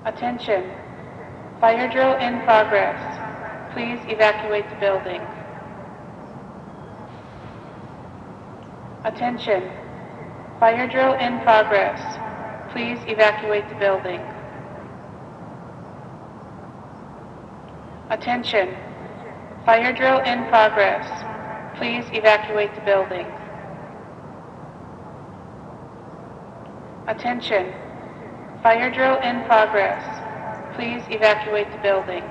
Attention. Fire drill in progress. Please evacuate the building. Attention. Fire drill in progress. Please evacuate the building. Attention. Fire drill in progress. Please evacuate the building. Attention. Fire drill in progress. Please evacuate the building.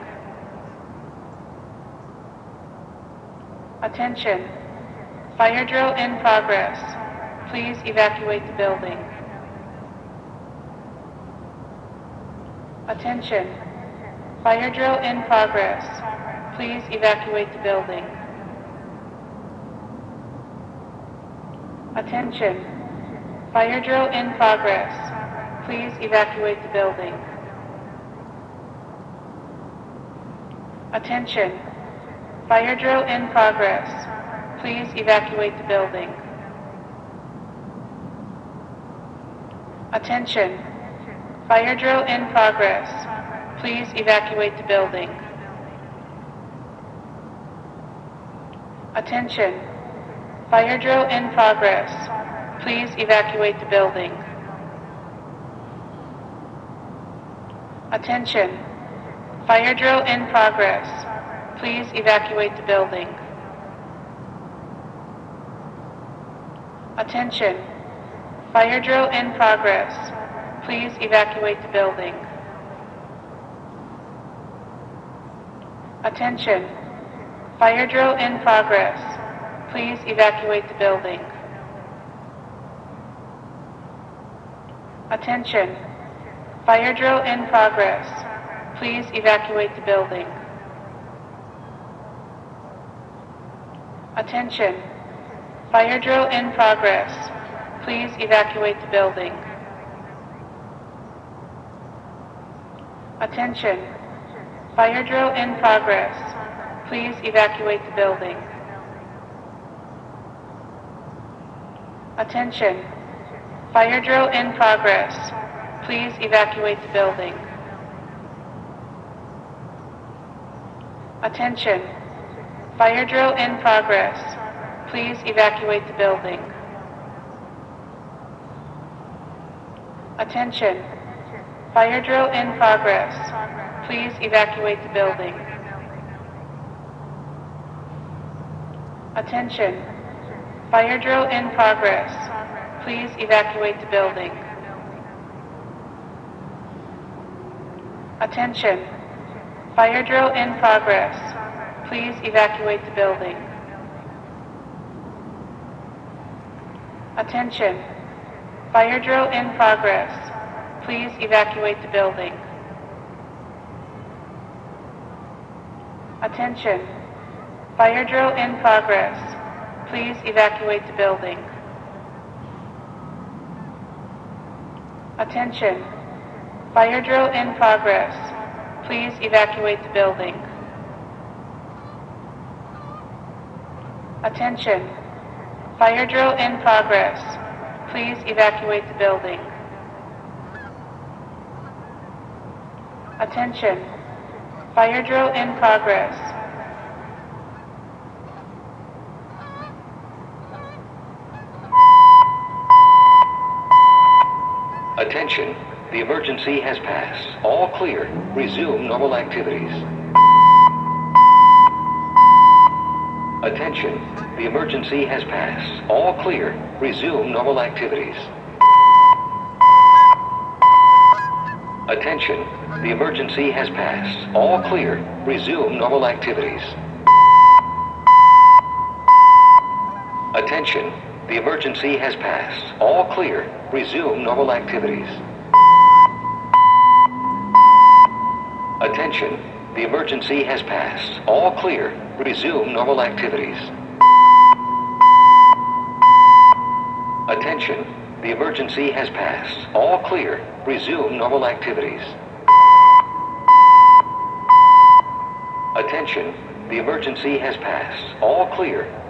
Attention. Fire drill in progress. Please evacuate the building. Attention. Fire drill in progress. Please evacuate the building. Attention. Fire drill in progress. Please evacuate the building. Attention. Fire drill in progress. Please evacuate the building. Attention. Fire drill in progress. Please evacuate the building. Attention. Fire drill in progress. Please evacuate the building. Attention. Fire drill in progress. Please evacuate the building. Attention. Fire drill in progress. Please evacuate the building. Attention. Fire drill in progress. Please evacuate the building. Attention. Fire drill in progress. Please evacuate the building. Attention. Fire drill in progress. Please evacuate the building. Attention. Fire drill in progress. Please evacuate the building. Attention. Fire drill in progress. Please evacuate the building. Attention. Fire drill in progress. Please evacuate the building. Attention. Fire drill in progress. Please evacuate the building. Attention. Fire drill in progress. Please evacuate the building. Attention. Fire drill in progress. Please evacuate the building. Attention. Fire drill in progress. Please evacuate the building. Attention. Fire drill in progress. Please evacuate the building. Attention. Fire drill in progress. Please evacuate the building. Attention. Fire drill in progress. Please evacuate the building. Attention. Fire drill in progress. Attention. The emergency has passed. All clear. Resume normal activities. Attention. The emergency has passed. All clear. Resume normal activities. Attention. The emergency has passed. All clear. Resume normal activities. Attention. The emergency has passed. All clear. Resume normal activities. Attention. The emergency has passed. All clear. Resume normal activities. Attention. The emergency has passed. All clear. Resume normal activities. Attention. The emergency has passed. All clear.